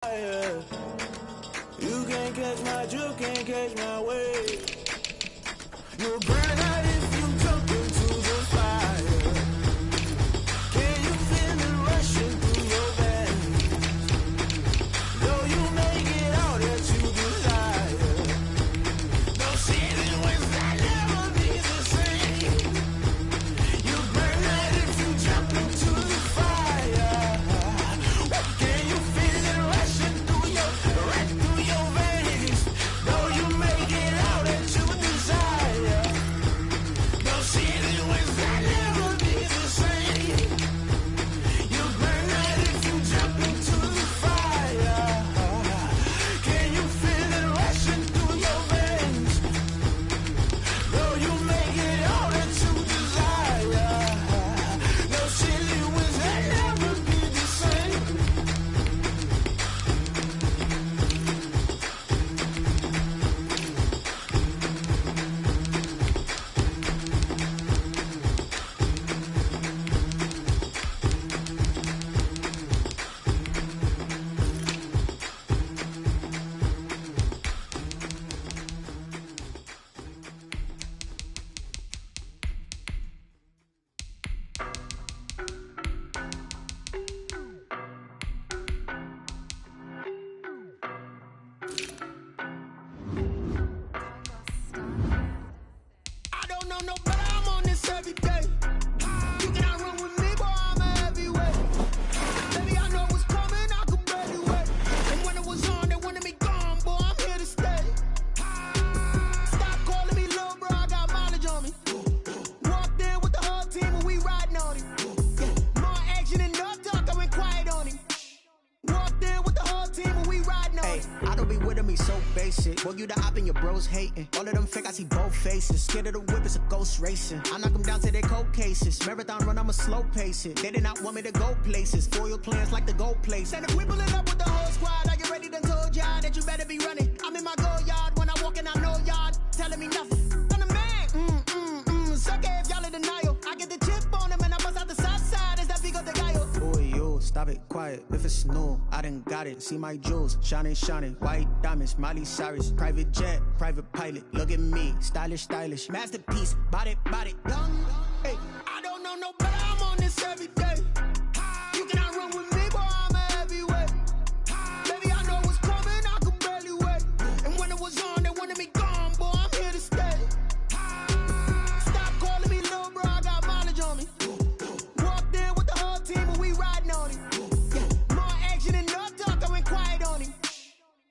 You can't catch my drift, can't catch my wave. You'll burn out if you jump into the fire. Can you feel it rushing through your veins? Though you make it all that you desire. No city was that never be the same. You burn out if you jump into the fire. Can you feel it rushing through your veins? Though you make it all that you desire. No city was that never be the same. You burn out if you jump into the fire. Can you feel it rushing through your veins? Though you make it all that you desire. No city was that never be the same. I don't know no better, I'm on this every day. You cannot run with me, boy, I'm a heavyweight. Baby, I know what's coming, I could barely wait. And when it was on, they wanted me gone, boy, I'm here to stay. Stop calling me little bro, I got mileage on me. Walked in with the whole team and we riding on him. More action and no talk, I went quiet on him. Walked in with the whole team and we riding on him. I don't be with me so basic. Boy, you the op and your bros hating. All of them fake, I see both faces. Scared of the whip, it's a ghost racing. I knock them down to their cold cases. Marathon run, I'ma slow pace it. They did not want me to go places. Foil plans like the go place. And if we pulling up with the whole squad, are you ready? Done told y'all that you better be running. I'm in my go yard. When I walk in, I know y'all telling me nothing. I'm the man. Suck it if y'all in denial. I get the chip on him and I bust out the south side. Is that Vigo de Gallo? Boy, yo, stop it, quiet. If it's new, I done got it. See my jewels, shining, shining. White diamonds, Miley Cyrus. Private jet, private pilot. Look at me, stylish, stylish. Masterpiece, body, body, young. Hey, I don't know no better, I'm on this every day. You cannot run with me, boy, I'm a heavyweight. Baby, I know what's coming, I could barely wait. And when it was on, they wanted me gone, boy, I'm here to stay. Stop calling me little bro, I got mileage on me. Walked in with the whole team and we riding on him. More action and no talk, I went quiet on him.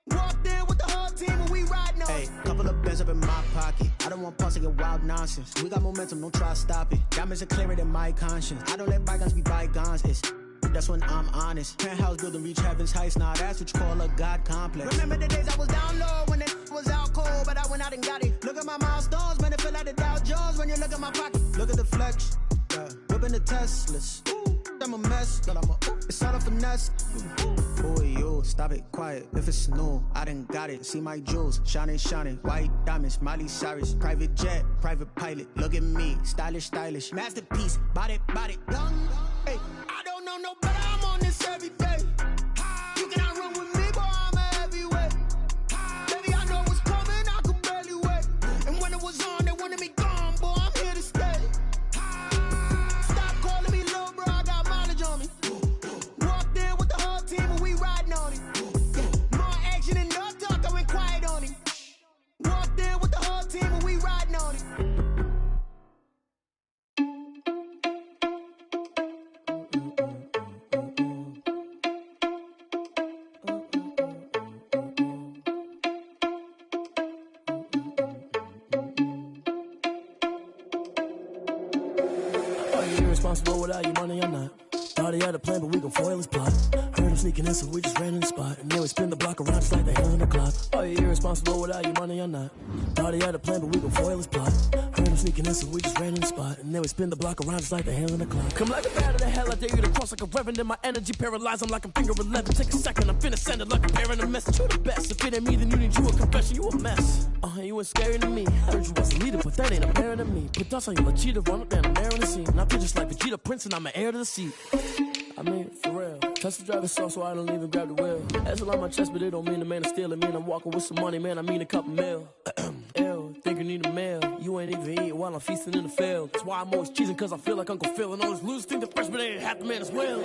Walked in with the whole team and we riding on him. hey, couple of bands up in my pocket. I don't want pause to get wild nonsense. We got momentum, don't try to stop it. Diamonds are clearer than my conscience. I don't let bygones be bygones. It's that's when I'm honest. Penthouse building, reach heaven's heights. Now that's what you call a God complex. Remember the days I was down low when it was out cold, but I went out and got it. Look at my milestones, man, it feel like the Dow Jones when you look at my pocket. Look at the flex, whipping the Teslas. I'm a mess, but it's all a finesse. Boy, yo, stop it, quiet. If it's new, I done got it. See my jewels, shining, shining. White diamonds, Miley Cyrus. Private jet, private pilot. Look at me, stylish, stylish. Masterpiece, body, body, young. Hey, I don't know no better, I'm on this every day. You cannot run with me, boy, I'm a heavyweight. Baby, I know what's coming, I could barely wait. And when it was on, they wanted me gone, boy, I'm here to stay. Stop calling me little bro, I got mileage on me. Walked in with the whole team and we riding on him. More action and no talk, I went quiet on him. Walked in with the whole team and we riding on him. Are you irresponsible without your money or not? Thought he had a plan, but we gon' foil his plot. Heard him sneaking in, so we just ran in the spot. And then we spin the block around just like the hell in the clock. Are you irresponsible without your money or not? Thought he had a plan, but we gon' foil his plot. Heard him sneaking in, so we just ran in the spot. And then we spin the block around just like the hell in the clock. Come like a bat of the hell, I dare you to cross like a reverend. And my energy paralyzed, I'm like I'm finger 11. Take a second, I'm finna send it like I'm bearing a message. You the best, if it ain't me, then you need you a confession. You a mess. You ain't scary to me. Heard you was a leader, but that ain't apparent to me. Put dust on you, a cheater, run up down the mayor in the scene. And I feel just like Vegeta Prince, and I'm an heir to the seat. I mean, for real. Trust the driver so I don't even grab the wheel. That's all on my chest, but it don't mean the man is stealing. Mean I'm walking with some money, man, I mean a couple mil. Ew, think you need a meal. You ain't even eating while I'm feasting in the field. That's why I'm always cheesing, cause I feel like Uncle Phil. And all those losers think the freshman ain't half the man as well.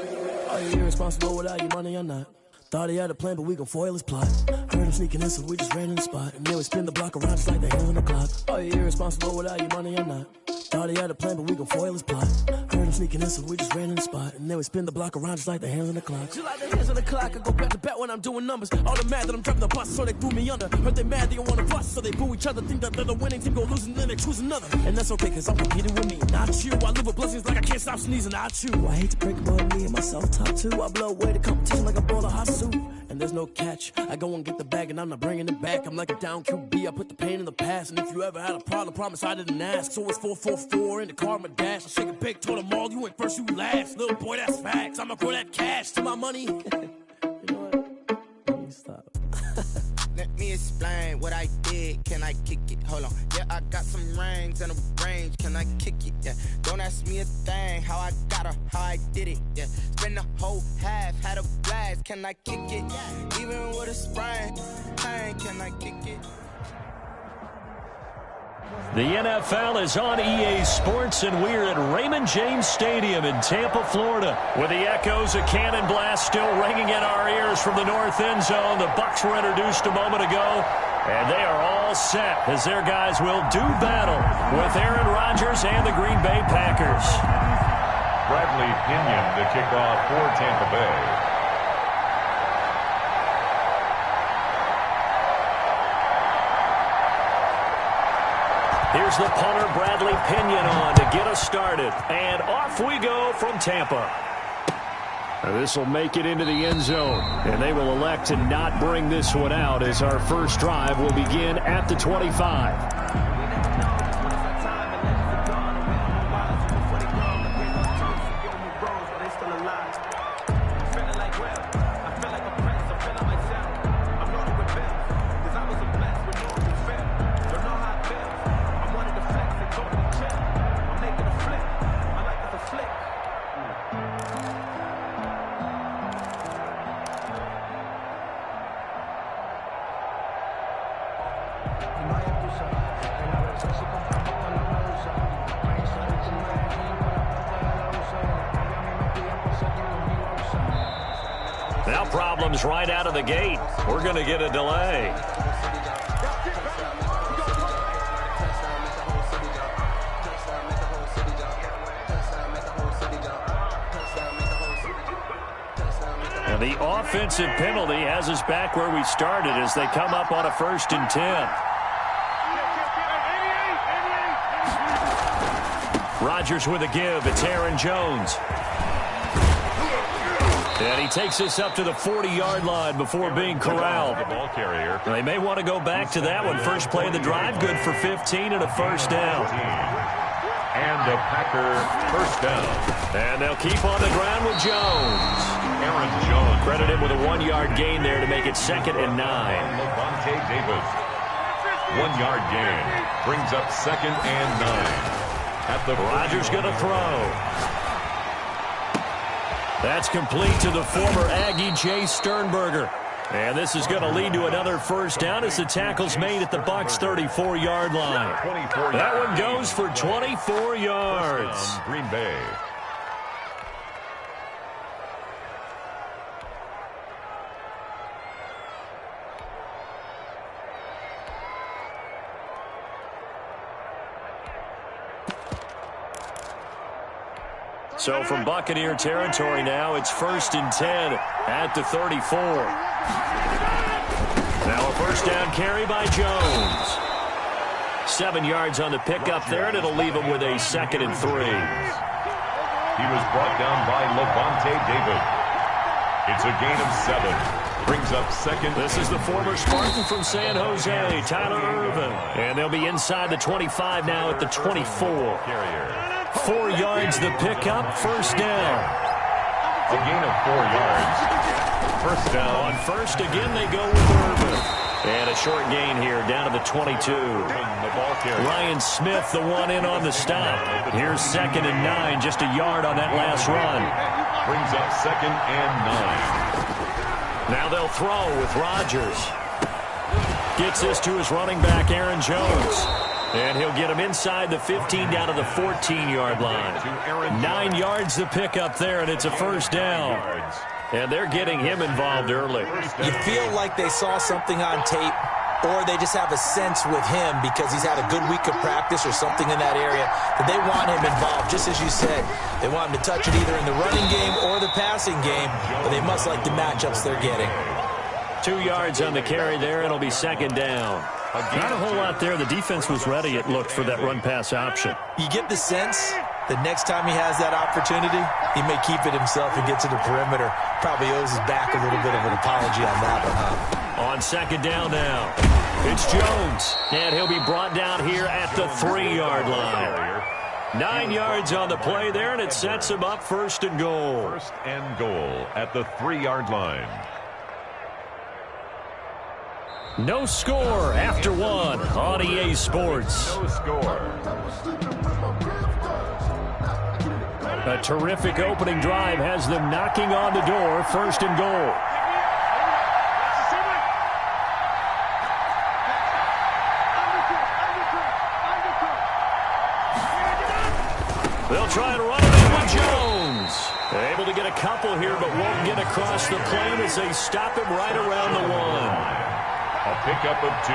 Are you irresponsible without your money or not? Thought he had a plan, but we gon' foil his plot. Heard him sneaking in, so we just ran in the spot. And then we spin the block around just like the hands on the clock. Are you irresponsible without your money or not? Thought he had a plan, but we gon' foil his plot. Heard him sneaking in, so we just ran in the spot. And then we spin the block around just like the hands on the clock. Just like the hands on the clock, I go back to back when I'm doing numbers. All the mad that I'm driving the bus, so they threw me under. Heard they mad, they don't wanna bust, so they boo each other. Think that they're the winning team, go losing, then they choose another. And that's okay, cause I'm competing with me, not you. I live with blessings like I can't stop sneezing, not you. I hate to break it, but me and myself top two. I blow away the competition like a bowl of hot soup. And there's no catch. I go and get the bag and I'm not bringing it back. I'm like a down QB, I put the pain in the past. And if you ever had a problem, promise I didn't ask. So it's 444 in the car, my dash. I shake a big, told them all, you ain't first, you last. Little boy, that's facts. I'ma throw that cash to my money. You know what? Let me stop. Let me explain what I did. Can I kick it? Hold on. Yeah, I got some rings and a range. Can I kick it? Yeah. Don't ask me a thing. How I got her, how I did it. Yeah. Spend the whole half, had a blast. Can I kick it? Even with a sprain. Hey, can I kick it? The NFL is on EA Sports, and we're at Raymond James Stadium in Tampa, Florida, with the echoes of Cannon Blast still ringing in our ears from the north end zone. The Bucs were introduced a moment ago, and they are all set as their guys will do battle with Aaron Rodgers and the Green Bay Packers. Bradley Pinion to kick off for Tampa Bay. Here's the punter, Bradley Pinion, on to get us started. And off we go from Tampa. This will make it into the end zone. And they will elect to not bring this one out as our first drive will begin at the 25. Now problems right out of the gate. We're going to get a delay. And the offensive penalty has us back where we started as they come up on a 1st and 10. Rodgers with a give. It's Aaron Jones. And he takes us up to the 40-yard line before being corralled. The ball carrier. They may want to go back to that one. First play of the drive, good for 15 and a first down. And a Packer first down. And they'll keep on the ground with Jones. Aaron Jones. Credit him with a 1-yard gain there to make it 2nd and 9. Levante Davis. 1-yard gain. Brings up 2nd and 9. At the Rodgers going to throw. That's complete to the former Aggie Jay Sternberger. And this is going to lead to another first down as the tackle's made at the Bucs 34-yard line. That one goes for 24 yards. Green Bay. So from Buccaneer territory now, it's 1st and 10 at the 34. Now a first down carry by Jones. 7 yards on the pickup there, and it'll leave him with a 2nd and 3. He was brought down by Levante David. It's a gain of 7. Brings up 2nd. This is the former Spartan from San Jose, Tyler Ervin. And they'll be inside the 25 now at the 24. 4 yards the pickup, first down. A gain of 4 yards. First down. On first again, they go with Ervin. And a short gain here down to the 22. Ryan Smith, the one in on the stop. Here's 2nd and 9, just a yard on that last run. Brings up 2nd and 9. Now they'll throw with Rodgers. Gets this to his running back, Aaron Jones. And he'll get him inside the 15 down to the 14-yard line. 9 yards to pick up there, and it's a first down. And they're getting him involved early. You feel like they saw something on tape, or they just have a sense with him because he's had a good week of practice or something in that area that they want him involved. Just as you said, they want him to touch it either in the running game or the passing game, but they must like the matchups they're getting. 2 yards on the carry there, and it'll be 2nd down. Not a whole lot there. The defense was ready, it looked, for that run-pass option. You get the sense that next time he has that opportunity, he may keep it himself and get to the perimeter. Probably owes his back a little bit of an apology on that one, huh? On 2nd down now, it's Jones, and he'll be brought down here at the 3-yard line. 9 yards on the play there, and it sets him up 1st and goal. 1st and goal at the 3-yard line. No score after 1 on EA Sports. No score. A terrific opening drive has them knocking on the door. 1st and goal. They'll try to run it in with Jones. Able to get a couple here, but won't get across the plane as they stop him right around the 1. A pickup of 2.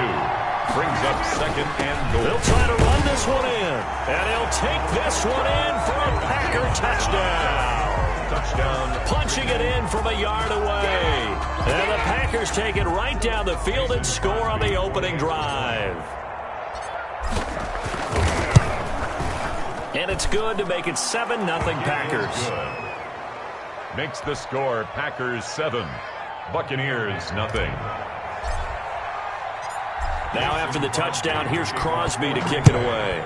Brings up 2nd and goal. They'll try to run this one in. And he'll take this one in for a Packer touchdown. Touchdown. Punching it in from a yard away. And the Packers take it right down the field and score on the opening drive. And it's good to make it 7-0 Packers. Makes the score Packers 7. Buccaneers 0. Now after the touchdown, here's Crosby to kick it away.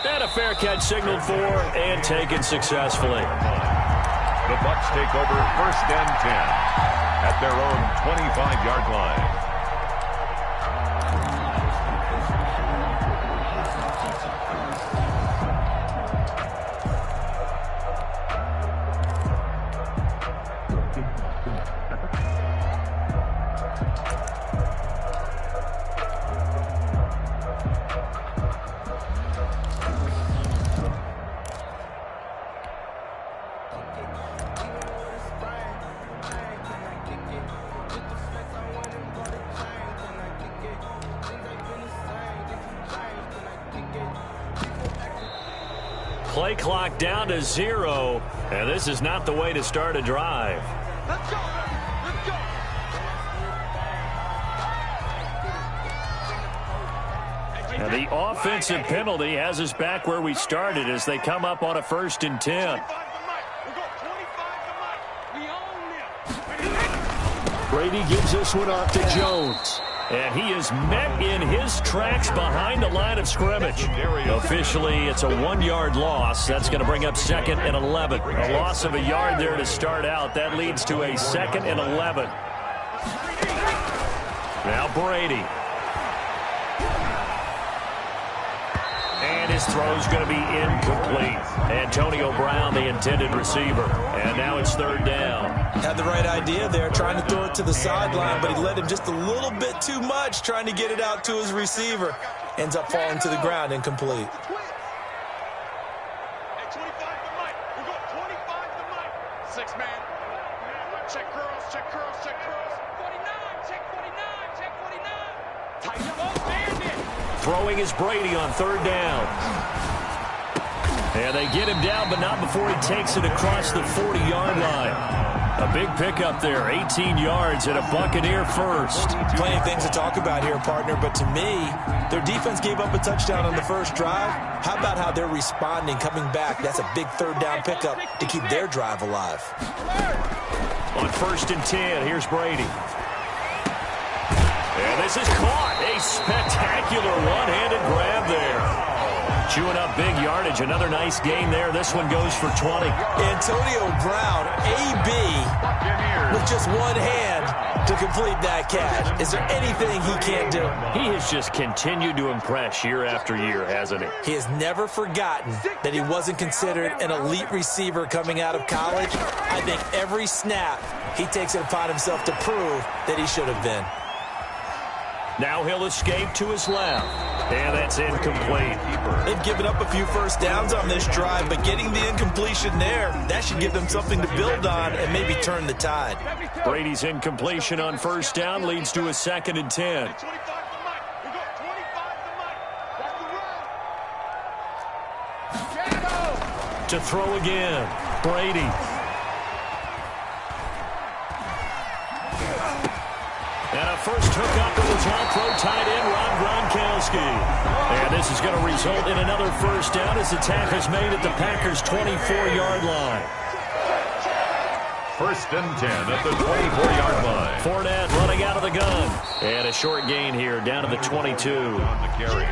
And a fair catch signaled for and taken successfully. The Bucs take over 1st and 10 at their own 25-yard line. Play clock down to 0, and this is not the way to start a drive. Let's go! Let's go! And the offensive penalty has us back where we started as they come up on a 1st and 10. Brady gives this one off to Jones. And he is met in his tracks behind the line of scrimmage. Officially, it's a 1-yard loss. That's going to bring up 2nd and 11. A loss of a yard there to start out. That leads to a 2nd and 11. Now Brady. And his throw's going to be incomplete. Antonio Brown, the intended receiver. And now it's 3rd down. Had the right idea there, trying to throw it to the sideline, but he led him just a little bit too much, trying to get it out to his receiver. Ends up falling to the ground, incomplete. Throwing is Brady on 3rd down. And they get him down, but not before he takes it across the 40-yard line. A big pickup there, 18 yards and a Buccaneer first. Plenty of things to talk about here, partner, but to me, their defense gave up a touchdown on the first drive. How about how they're responding, coming back? That's a big 3rd down pickup to keep their drive alive. On 1st and 10, here's Brady. And this is caught. A spectacular one-handed grab there. Chewing up big yardage. Another nice gain there. This one goes for 20. Antonio Brown, AB, with just one hand, to complete that catch. Is there anything he can't do? He has just continued to impress year after year, hasn't he? He has never forgotten that he wasn't considered an elite receiver coming out of college. I think every snap he takes it upon himself to prove that he should have been. Now he'll escape to his left. And that's incomplete. They've given up a few first downs on this drive, but getting the incompletion there, that should give them something to build on and maybe turn the tide. Brady's incompletion on first down leads to a 2nd and 10. To throw again, Brady. And a first hookup with his all-pro tight end, Rob Gronkowski. And this is going to result in another first down as the tackle's made at the Packers' 24-yard line. 1st and 10 at the 24-yard line. Fournette running out of the gun. And a short gain here down to the 22. On the carry.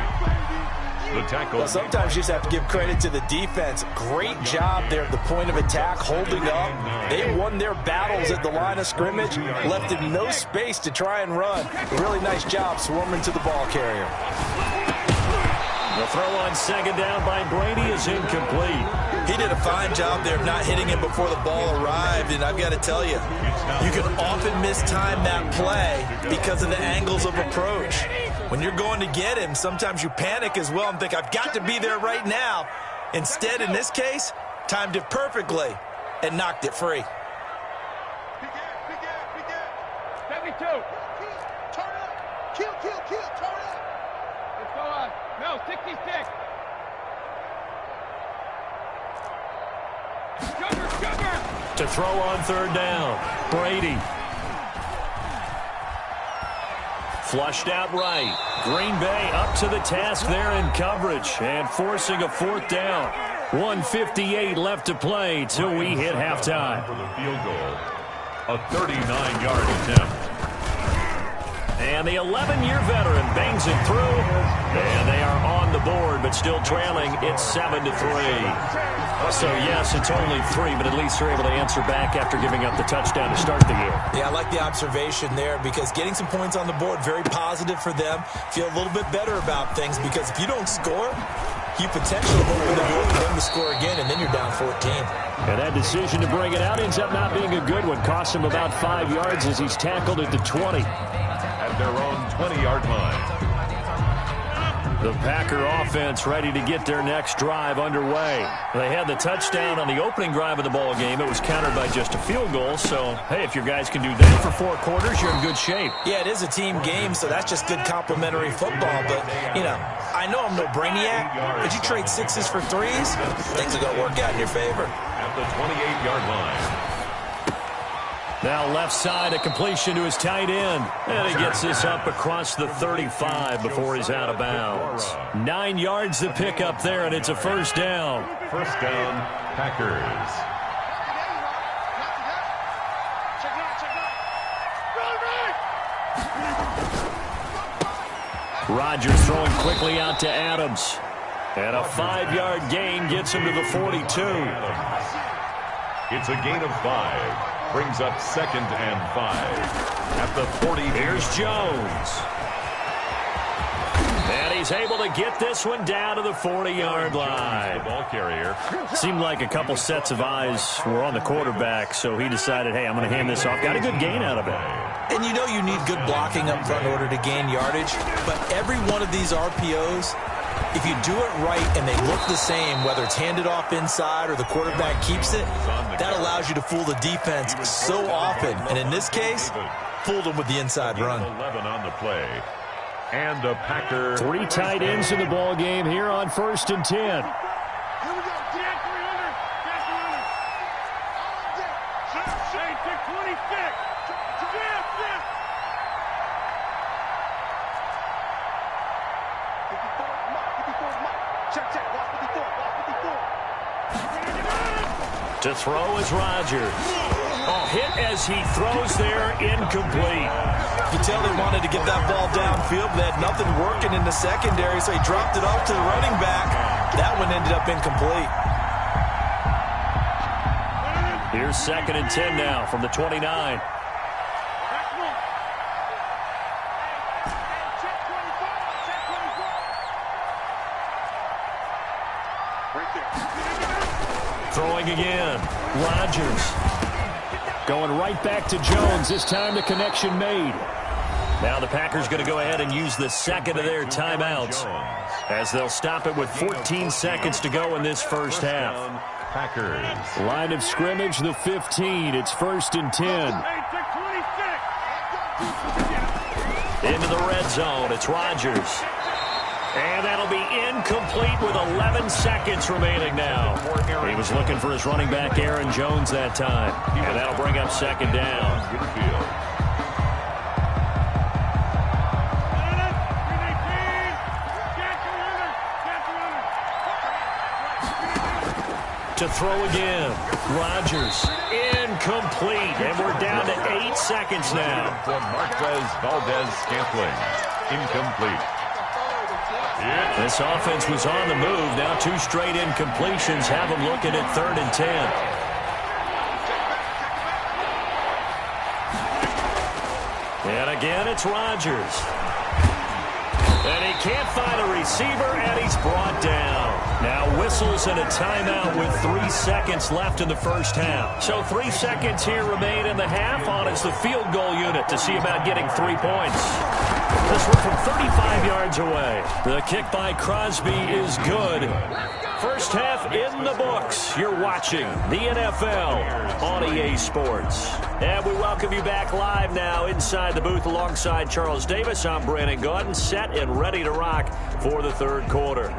The tackle. Well, sometimes you just have to give credit to the defense. Great job there at the point of attack, holding up. They won their battles at the line of scrimmage, left him no space to try and run. Really nice job swarming to the ball carrier. The throw on 2nd down by Brady is incomplete. He did a fine job there of not hitting him before the ball arrived, and I've got to tell you, you can often mistime that play because of the angles of approach. When you're going to get him, sometimes you panic as well and think, I've got to be there right now. Instead, in this case, timed it perfectly and knocked it free. 72. Turn up. Kill. Turn up. Let's go on. No, 66. Cover. To throw on 3rd down, Brady. Flushed out right. Green Bay up to the task there in coverage and forcing a 4th down. 1:58 left to play till we hit halftime. For the field goal, a 39-yard attempt. And the 11-year veteran bangs it through. And they are on the board, but still trailing. It's 7-3. So, yes, it's only 3, but at least they're able to answer back after giving up the touchdown to start the year. Yeah, I like the observation there because getting some points on the board, very positive for them. Feel a little bit better about things because if you don't score, you potentially open the door for them to score again, and then you're down 14. And that decision to bring it out ends up not being a good one. Cost him about 5 yards as he's tackled at the 20. At their own 20-yard line. The Packer offense ready to get their next drive underway. They had the touchdown on the opening drive of the ball game. It was countered by just a field goal. So, hey, if your guys can do that for 4 quarters, you're in good shape. Yeah, it is a team game, so that's just good complimentary football. But, you know, I know I'm no brainiac, but you trade 6s for 3s, things are going to work out in your favor. At the 28-yard line. Now left side, a completion to his tight end. And he gets this up across the 35 before he's out of bounds. 9 yards to pick up there, and it's a first down. First down, Packers. Rodgers throwing quickly out to Adams. And a 5-yard gain gets him to the 42. It's a gain of 5. Brings up 2nd and 5. At the 40. Here's Jones. And he's able to get this one down to the 40-yard line. The ball carrier. Seemed like a couple sets of eyes were on the quarterback, so he decided, hey, I'm going to hand this off. Got a good gain out of it. And you know you need good blocking up front in order to gain yardage, but every one of these RPOs, if you do it right and they look the same, whether it's handed off inside or the quarterback keeps it, that allows you to fool the defense so often. And in this case, fooled them with the inside run. 11 on the play. And a Packer. 3 tight ends in the ball game here on 1st and 10. Here we go. Jack 300. Jack 300. Shane, pick 26. Jeff. 54 Mike. Check. Watch 54. To throw is Rodgers. Oh, hit as he throws there, incomplete. You can tell they wanted to get that ball downfield, but they had nothing working in the secondary, so he dropped it off to the running back. That one ended up incomplete. Here's 2nd and 10 now from the 29. Throwing again. Rodgers. Going right back to Jones. This time the connection made. Now the Packers going to go ahead and use the second of their timeouts as they'll stop it with 14 seconds to go in this first half. Packers. Line of scrimmage, the 15. It's 1st and 10. Into the red zone. It's Rodgers. And that'll be incomplete with 11 seconds remaining now. He was looking for his running back, Aaron Jones, that time. And that'll bring up second down. To throw again. Rodgers. Incomplete. And we're down to 8 seconds now. Marquez Valdez-Scantling. Incomplete. This offense was on the move. Now 2 straight incompletions have them looking at 3rd and 10. And again, it's Rodgers. And he can't find a receiver, and he's brought down. Now whistles and a timeout with 3 seconds left in the first half. So 3 seconds here remain in the half. On is the field goal unit to see about getting 3 points. This one from 35 yards away. The kick by Crosby is good. First half in the books. You're watching the NFL on EA Sports. And we welcome you back live now inside the booth alongside Charles Davis. I'm Brandon Gaudin, set and ready to rock for the third quarter.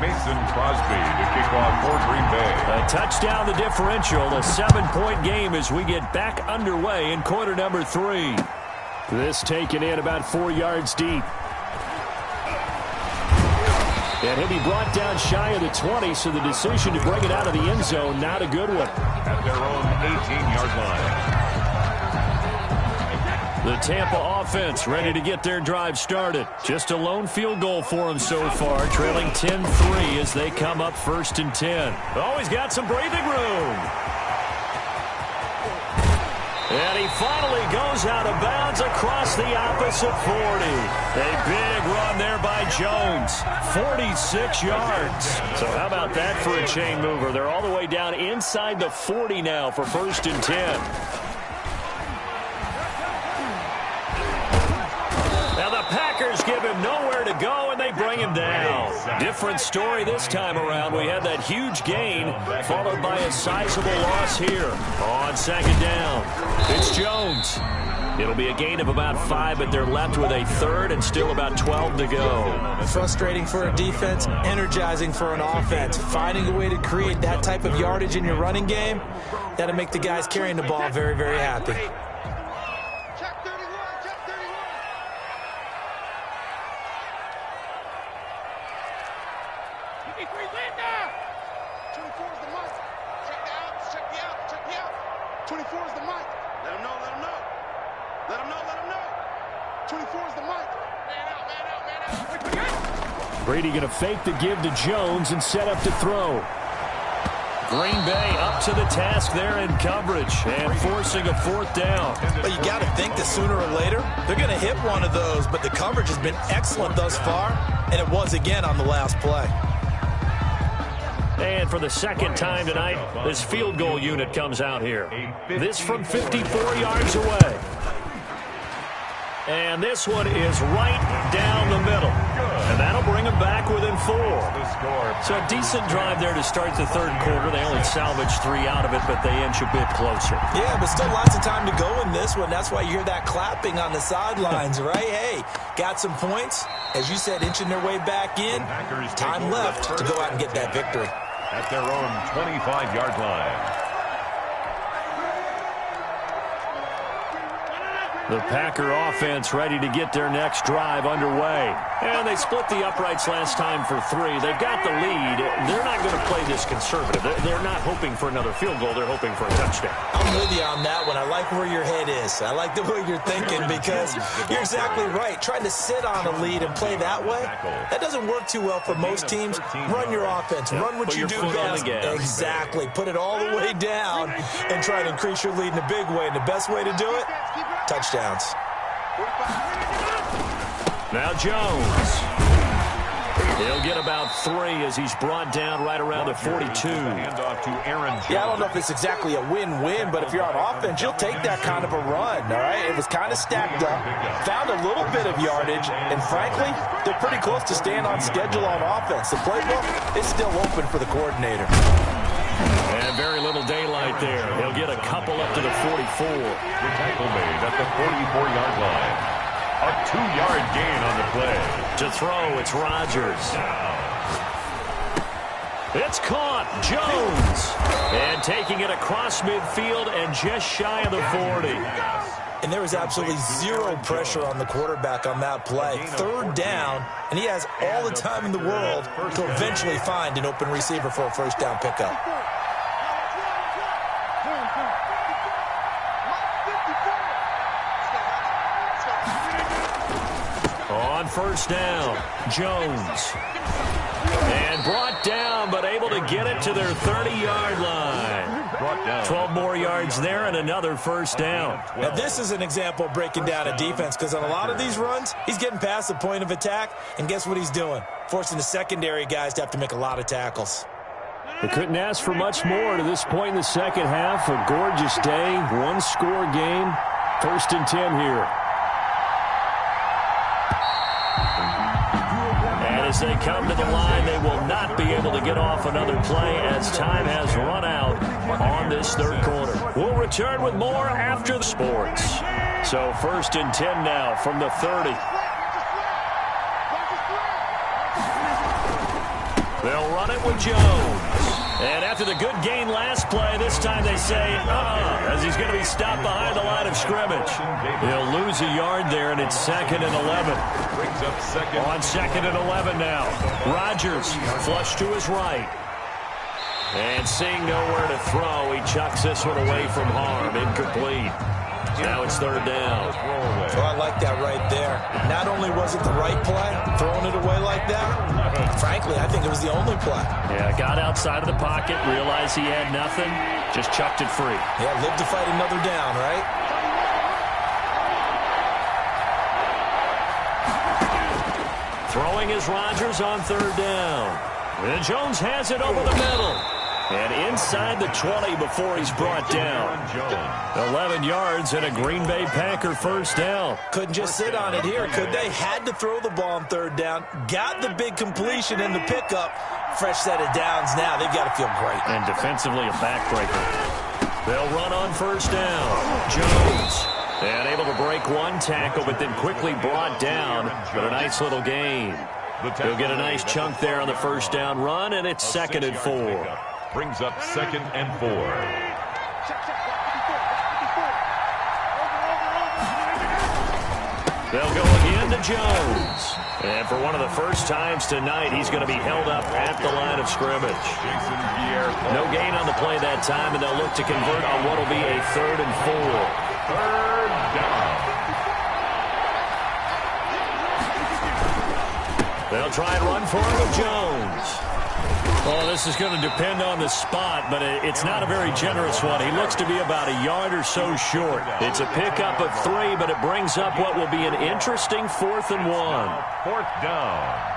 Mason Crosby to kick off for Green Bay. A touchdown, the differential. A 7-point game as we get back underway in quarter number 3. This taken in about 4 yards deep. And he'll be brought down shy of the 20, so the decision to bring it out of the end zone, not a good one. At their own 18-yard line. The Tampa offense ready to get their drive started. Just a lone field goal for them so far, trailing 10-3 as they come up 1st and 10. Always got some breathing room. And he finally goes out of bounds across the opposite 40. A big run there by Jones. 46 yards. So how about that for a chain mover? They're all the way down inside the 40 now for 1st and 10. Now the Packers give him nowhere to go, and they bring him down. Different story this time around. We had that huge gain, followed by a sizable loss here on 2nd down. It's Jones. It'll be a gain of about 5, but they're left with a 3rd and still about 12 to go. Frustrating for a defense, energizing for an offense. Finding a way to create that type of yardage in your running game, that'll make the guys carrying the ball very, very happy. Brady going to fake the give to Jones and set up to throw. Green Bay up to the task there in coverage and forcing a 4th down. But you got to think that sooner or later they're going to hit one of those, but the coverage has been excellent thus far, and it was again on the last play. And for the 2nd time tonight, this field goal unit comes out here. This from 54 yards away. And this one is right down the middle. And that'll bring them back within 4. So a decent drive there to start the third quarter. They only salvaged 3 out of it, but they inch a bit closer. Yeah, but still lots of time to go in this one. That's why you hear that clapping on the sidelines, right? Hey, got some points. As you said, inching their way back in. Time left to go out and get that victory. At their own 25-yard line. The Packer offense ready to get their next drive underway. And they split the uprights last time for 3. They've got the lead. They're not going to play this conservative. They're not hoping for another field goal. They're hoping for a touchdown. I'm with you on that one. I like where your head is. I like the way you're thinking because you're exactly right. Trying to sit on a lead and play that way, that doesn't work too well for most teams. Run your offense. Run what you do best. Exactly. Put it all the way down and try to increase your lead in a big way. And the best way to do it, touchdowns. Now Jones. He'll get about 3 as he's brought down right around the 42. Handoff to Aaron Jones. Yeah, I don't know if it's exactly a win-win, but if you're on offense, you'll take that kind of a run, all right? It was kind of stacked up, found a little bit of yardage, and frankly, they're pretty close to staying on schedule on offense. The playbook is still open for the coordinator. And very little daylight there. He'll get a couple up to the 44. The tackle made at the 44-yard line. A 2-yard gain on the play. To throw, it's Rodgers. It's caught. Jones. And taking it across midfield and just shy of the 40. And there was absolutely zero pressure on the quarterback on that play. 3rd down, and he has all the time in the world to eventually find an open receiver for a first down pickup. On first down, Jones. And brought down, but able to get it to their 30-yard line. 12 more yards there and another first down. Now, this is an example of breaking down a defense because on a lot of these runs, he's getting past the point of attack, and guess what he's doing? Forcing the secondary guys to have to make a lot of tackles. They couldn't ask for much more to this point in the second half. A gorgeous day, one-score game. 1st and 10 here. As they come to the line, they will not be able to get off another play as time has run out on this 3rd quarter. We'll return with more after the sports. So 1st and 10 now from the 30. They'll run it with Jones. And after the good gain last play, this time they say, as he's going to be stopped behind the line of scrimmage. He'll lose a yard there, and it's 2nd and 11. Brings up second. On 2nd and 11 now. Rodgers flush to his right. And seeing nowhere to throw, he chucks this one away from harm. Incomplete. Now it's 3rd down. So I like that right there. Not only was it the right play, throwing it away like that, frankly, I think it was the only play. Yeah, got outside of the pocket, realized he had nothing, just chucked it free. Yeah, live to fight another down, right? Throwing is Rodgers on 3rd down. And Jones has it over the middle. And inside the 20 before he's brought down. 11 yards and a Green Bay Packer first down. Couldn't just sit on it here, could they? Had to throw the ball on 3rd down. Got the big completion in the pickup. Fresh set of downs now. They've got to feel great. And defensively a backbreaker. They'll run on first down. Jones. And able to break one tackle, but then quickly brought down. But a nice little gain. He'll get a nice chunk there on the first down run, and it's 2nd and 4. Brings up 2nd and 4. They'll go again to Jones. And for one of the first times tonight, he's going to be held up at the line of scrimmage. No gain on the play that time, and they'll look to convert on what will be a 3rd and 4. 3rd down. They'll try and run for it with Jones. Well, this is going to depend on the spot, but it's not a very generous one. He looks to be about a yard or so short. It's a pickup of 3, but it brings up what will be an interesting 4th and 1. 4th down.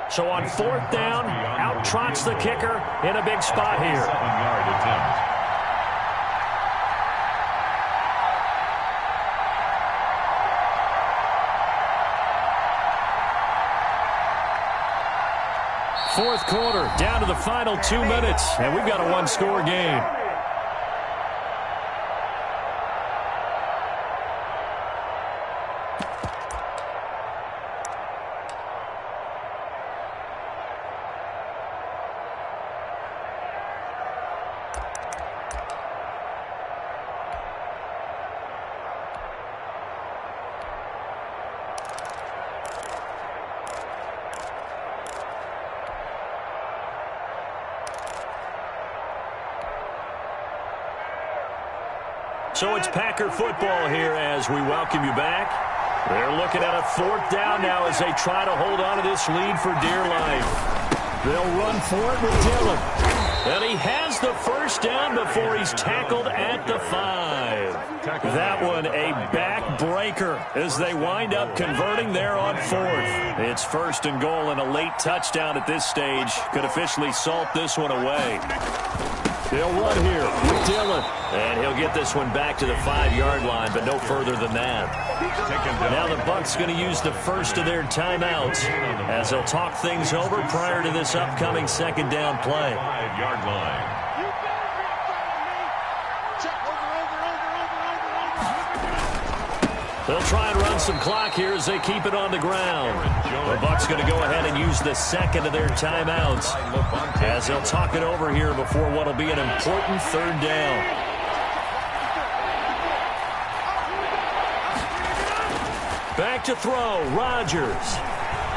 So on 4th down, out trots the kicker in a big spot here. 7-yard attempt. Fourth quarter, down to the final 2 minutes, and we've got a one-score game. So it's Packer football here as we welcome you back. They're looking at a 4th down now as they try to hold on to this lead for dear life. They'll run for it with Dillon. And he has the first down before he's tackled at the 5. That one a backbreaker as they wind up converting there on 4th. It's 1st and goal, and a late touchdown at this stage could officially salt this one away. They'll run here with Dillon. And he'll get this one back to the 5-yard line, but no further than that. Now the Bucs going to use the first of their timeouts as they'll talk things over prior to this upcoming second down play. 5-yard line. They'll try and run some clock here as they keep it on the ground. The Bucs going to go ahead and use the second of their timeouts as they'll talk it over here before what will be an important 3rd down. Back to throw, Rodgers.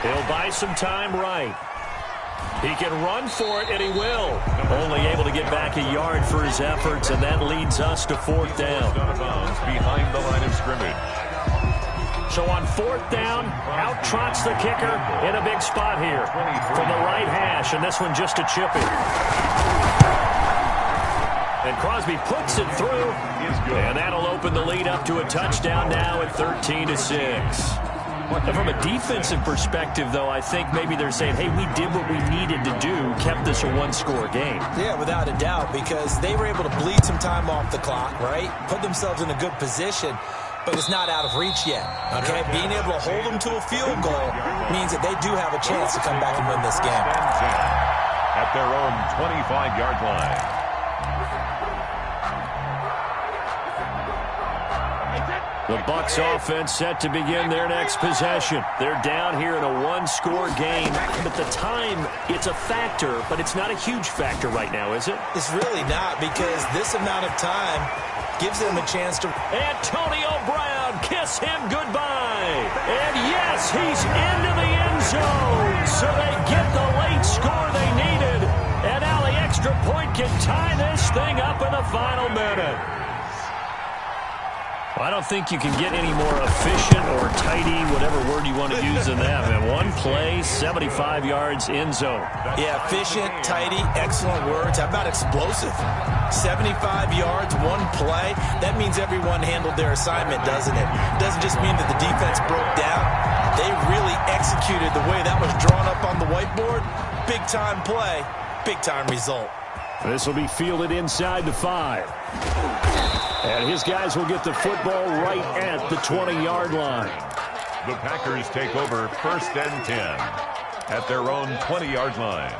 He'll buy some time right. He can run for it, and he will. Only able to get back a yard for his efforts, and that leads us to 4th down. Behind the line of scrimmage. So on 4th down, out trots the kicker in a big spot here from the right hash, and this one just a chippy. And Crosby puts it through, and that'll open the lead up to a touchdown now at 13-6. And from a defensive perspective, though, I think maybe they're saying, hey, we did what we needed to do, kept this a one-score game. Yeah, without a doubt, because they were able to bleed some time off the clock, right? Put themselves in a good position, but it's not out of reach yet, okay? Being able to hold them to a field goal means that they do have a chance to come back and win this game. At their own 25-yard line. The Bucs offense set to begin their next possession. They're down here in a one-score game, but the time, it's a factor, but it's not a huge factor right now, is it? It's really not, because this amount of time gives them a chance to... Antonio Brown, kiss him goodbye. And yes, he's into the end zone. So they get the late score they needed. And now the extra point can tie this thing up in the final minute. Well, I don't think you can get any more efficient or tidy, whatever word you want to use in that. And one play, 75 yards in zone. Yeah, efficient, tidy, excellent words. How about explosive? 75 yards, one play. That means everyone handled their assignment, doesn't it? Doesn't just mean that the defense broke down. They really executed the way that was drawn up on the whiteboard. Big-time play, big-time result. This will be fielded inside the 5. And his guys will get the football right at the 20-yard line. The Packers take over 1st and 10 at their own 20-yard line.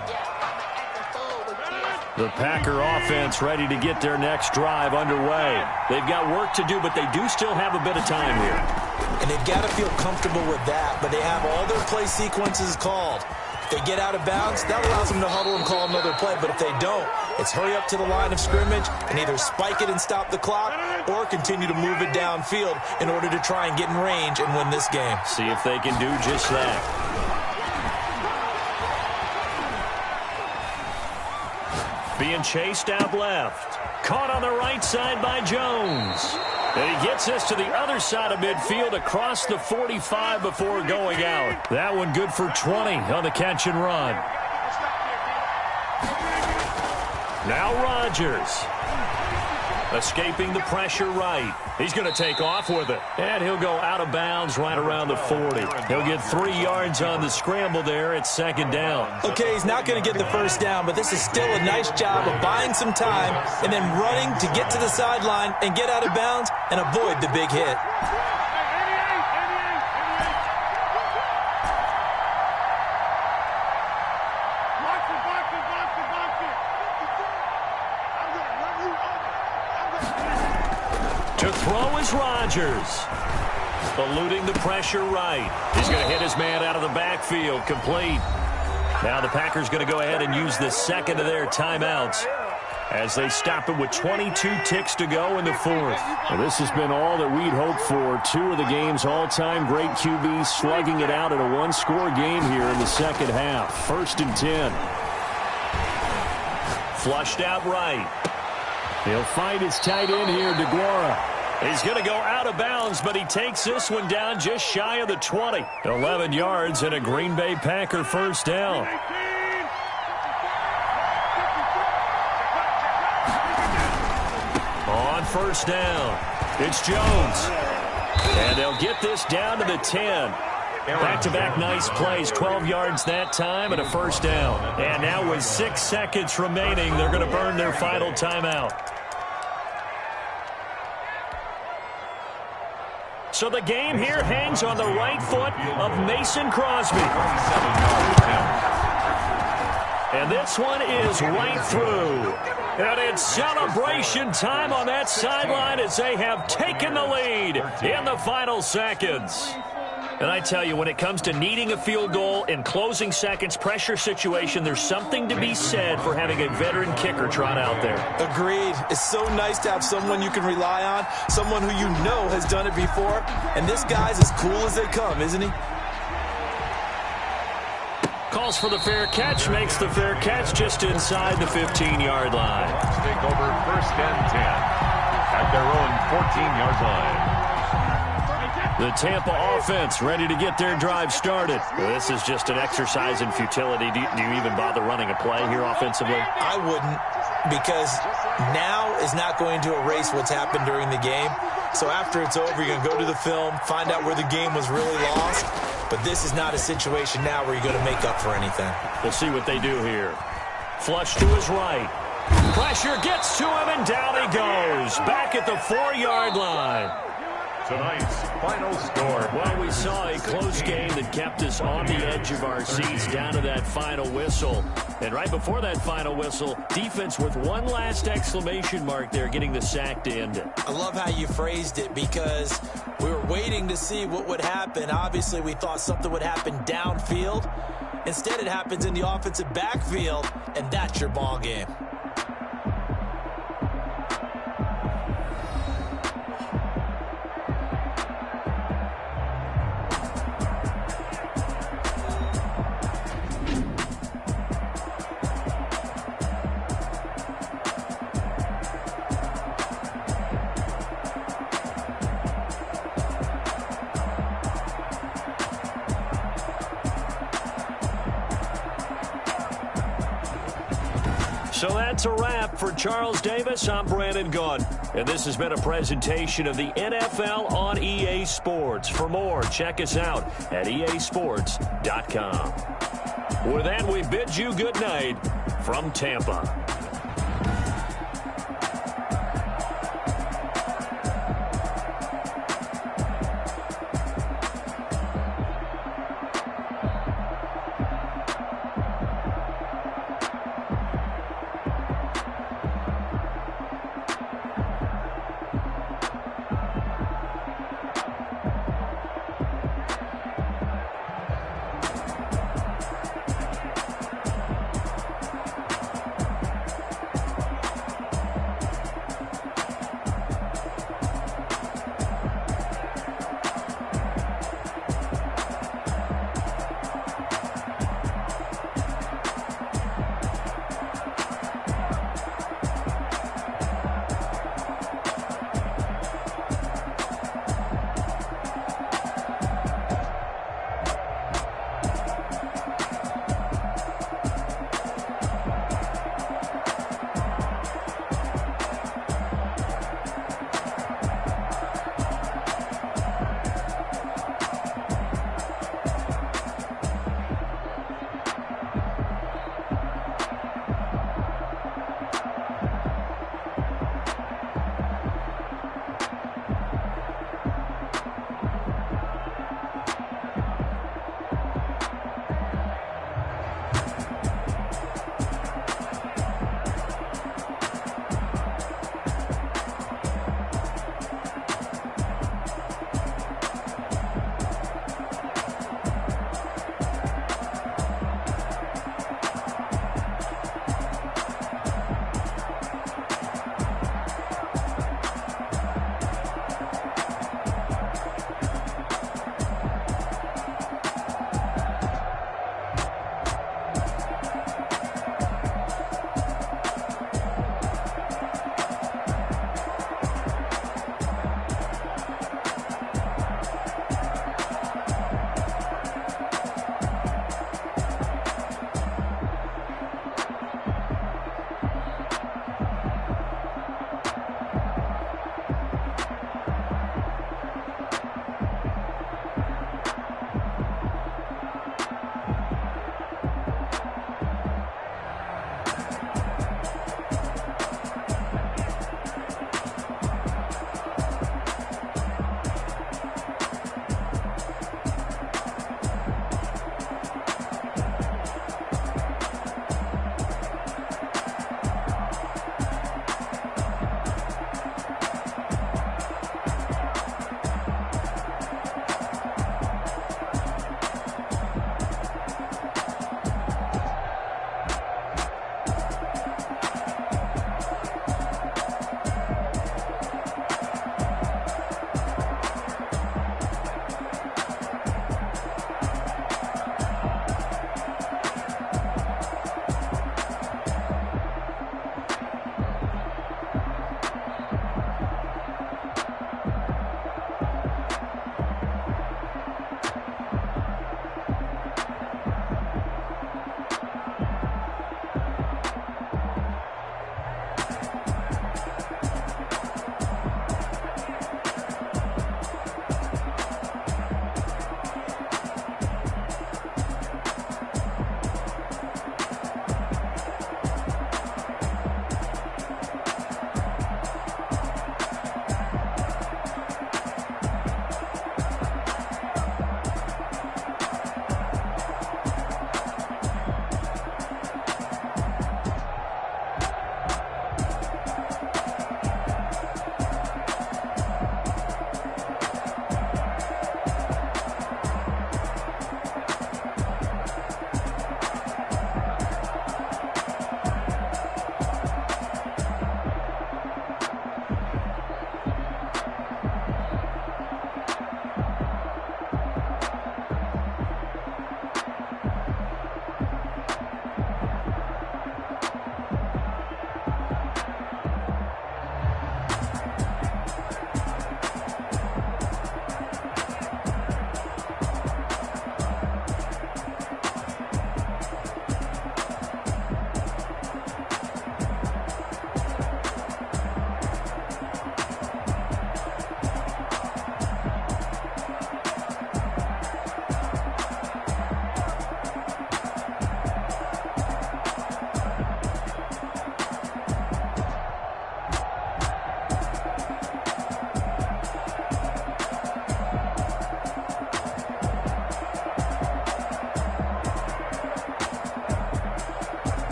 The Packer offense ready to get their next drive underway. They've got work to do, but they do still have a bit of time here. And they've got to feel comfortable with that, but they have all their play sequences called. If they get out of bounds, that allows them to huddle and call another play. But if they don't, it's hurry up to the line of scrimmage and either spike it and stop the clock or continue to move it downfield in order to try and get in range and win this game. See if they can do just that. Being chased out left. Caught on the right side by Jones. And he gets us to the other side of midfield across the 45 before going out. That one good for 20 on the catch and run. Now Rodgers. Escaping the pressure right. He's going to take off with it. And he'll go out of bounds right around the 40. He'll get 3 yards on the scramble there at 2nd down. Okay, he's not going to get the first down, but this is still a nice job of buying some time and then running to get to the sideline and get out of bounds and avoid the big hit. To throw is Rodgers. Eluding the pressure right. He's going to hit his man out of the backfield. Complete. Now the Packers going to go ahead and use the second of their timeouts as they stop it with 22 ticks to go in the 4th. Well, this has been all that we'd hoped for. 2 of the game's all-time great QBs slugging it out in a one-score game here in the second half. 1st and 10. Flushed out right. He'll find his tight end here, DeGuara. He's going to go out of bounds, but he takes this one down just shy of the 20. 11 yards and a Green Bay Packer first down. first down. It's Jones. And they'll get this down to the 10. Back-to-back nice plays, 12 yards that time and a first down. And now with 6 seconds remaining, they're going to burn their final timeout. So the game here hangs on the right foot of Mason Crosby. And this one is right through. And it's celebration time on that sideline as they have taken the lead in the final seconds. And I tell you, when it comes to needing a field goal in closing seconds, pressure situation, there's something to be said for having a veteran kicker trot out there. Agreed. It's so nice to have someone you can rely on, someone who you know has done it before. And this guy's as cool as they come, isn't he? Calls for the fair catch, makes the fair catch just inside the 15-yard line. Take over first and 10 at their own 14-yard line. The Tampa offense ready to get their drive started. This is just an exercise in futility. Do you even bother running a play here offensively? I wouldn't, because now is not going to erase what's happened during the game. So after it's over, you're going to go to the film, find out where the game was really lost. But this is not a situation now where you're going to make up for anything. We'll see what they do here. Flush to his right. Pressure gets to him, and down he goes. Back at the 4-yard line. Tonight's final score. Well, we saw a close game that kept us on the edge of our seats down to that final whistle. And right before that final whistle, defense with one last exclamation mark there, getting the sack to end it. I love how you phrased it, because we were waiting to see what would happen. Obviously, we thought something would happen downfield. Instead, it happens in the offensive backfield, and that's your ball game. So that's a wrap for Charles Davis. I'm Brandon Gaudin, and this has been a presentation of the NFL on EA Sports. For more, check us out at easports.com. With that, we bid you good night from Tampa.